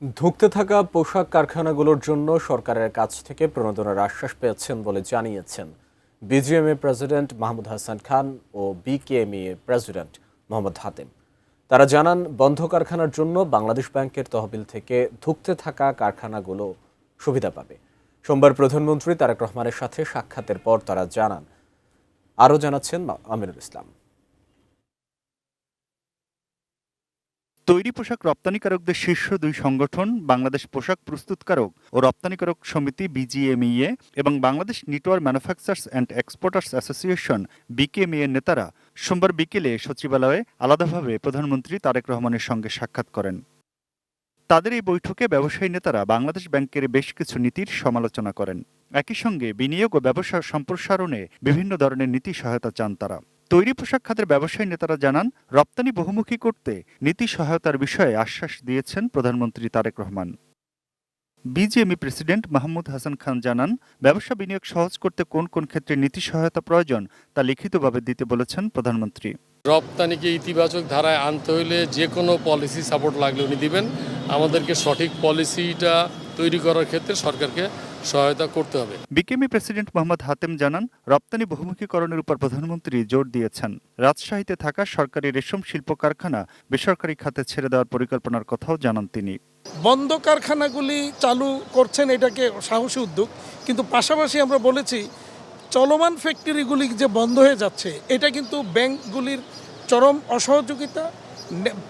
ধুঁকতে থাকা পোশাক কারখানাগুলোর জন্য সরকারের কাছ থেকে প্রণোদনার আশ্বাস পেয়েছেন বলে জানিয়েছেন BGMEA president Mahmoud Hasan Khan ও বিকেএমইএ প্রেসিডেন্ট মোহাম্মদ হাতেম। তারা জানান, বন্ধ কারখানার জন্য বাংলাদেশ ব্যাংকের তহবিল থেকে ধুঁকতে থাকা কারখানাগুলো সুবিধা পাবে। সোমবার প্রধানমন্ত্রী তারেক রহমানের সাথে সাক্ষাতের পর তারা আরও জানাচ্ছেন আমিনুল ইসলাম। তৈরি পোশাক রপ্তানিকারকদের শীর্ষ দুই সংগঠন বাংলাদেশ পোশাক প্রস্তুতকারক ও রপ্তানিকারক সমিতি বিজিএমইএ এবং Bangladesh knitwear manufacturers and exporters association BKMEA নেতারা সোমবার বিকেলে সচিবালয়ে আলাদাভাবে প্রধানমন্ত্রী তারেক রহমানের সঙ্গে সাক্ষাৎ করেন। তাদের এই বৈঠকে ব্যবসায়ী নেতারা বাংলাদেশ ব্যাংকের বেশ কিছু নীতির সমালোচনা করেন। একই সঙ্গে বিনিয়োগ ও ব্যবসা সম্প্রসারণে বিভিন্ন ধরনের নীতি সহায়তা চান তারা। তৈরি পোশাক খাতের ব্যবসায়ী নেতারা জানান, রপ্তানি বহুমুখী করতে নীতি সহায়তার বিষয়ে আশ্বাস দিয়েছেন প্রধানমন্ত্রী Tarique Rahman. BGME president Mahmoud Hasan Khan জানান, ব্যবসা বিনিয়োগ সহজ করতে কোন কোন ক্ষেত্রে নীতি সহায়তা প্রয়োজন তা লিখিতভাবে দিতে বলেছেন প্রধানমন্ত্রী। রপ্তানিকে ইতিবাচক ধারায় আনতে হইলে যে কোনো পলিসি সাপোর্ট লাগলে উনি দিবেন। আমাদেরকে সঠিক পলিসিটা তৈরি করার ক্ষেত্রে সরকারকে সহায়তা করতে হবে। বিকেএমই প্রেসিডেন্ট মোহাম্মদ হাতেম জানান, রপ্তানি বহুমুখীকরণের উপর প্রধানমন্ত্রী জোর দিয়েছেন। রাজশাহীতে থাকা সরকারি রেশম শিল্প কারখানা বেসরকারি খাতে ছেড়ে দেওয়ার পরিকল্পনার কথাও জানান তিনি। বন্ধ কারখানাগুলি চালু করছেন, এটাকে সাহসী উদ্যোগ, কিন্তু পাশাপাশি আমরা বলেছি চলমান ফ্যাক্টরিগুলি যে বন্ধ হয়ে যাচ্ছে এটা কিন্তু ব্যাংকগুলির চরম অসহযোগিতা,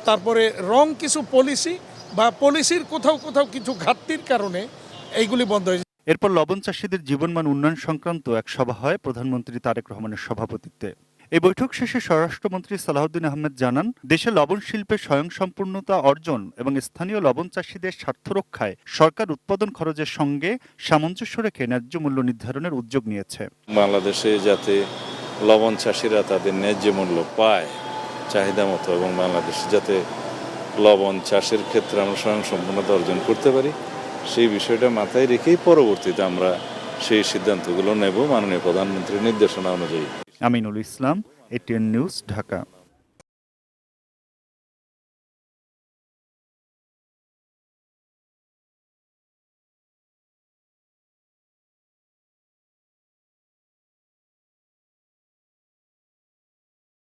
তারপরে রং কিছু পলিসি বা পলিসির কোথাও কোথাও কিছু ঘাটতির কারণে এইগুলি বন্ধ হয়ে। এরপর লবণ চাষীদের জীবনমান উন্নয়ন সংক্রান্ত এক সভা হয় প্রধানমন্ত্রী তারেক রহমানের সভাপতিত্বে। এই বৈঠক শেষে স্বরাষ্ট্রমন্ত্রী সালাহউদ্দিন আহমেদ জানান, দেশে লবণ শিল্পের স্বয়ংসম্পূর্ণতা অর্জন এবং স্থানীয় লবণ চাষীদের স্বার্থ রক্ষায় সরকার উৎপাদন খরচের সঙ্গে সামঞ্জস্য রেখে ন্যায্য মূল্য নির্ধারণের উদ্যোগ নিয়েছে। বাংলাদেশে যাতে লবণ চাষীরা তাদের ন্যায্য মূল্য পায় চাহিদা মতো, এবং বাংলাদেশে যাতে লবণ চাষের ক্ষেত্রে আমরা স্বয়ংসম্পূর্ণতা অর্জন করতে পারি, সেই বিষয়টা মাথায় রেখেই পরবর্তীতে আমরা সেই সিদ্ধান্তগুলো নেব মাননীয় প্রধানমন্ত্রীর নির্দেশনা অনুযায়ী। Aminul Islam, ATN news, Dhaka.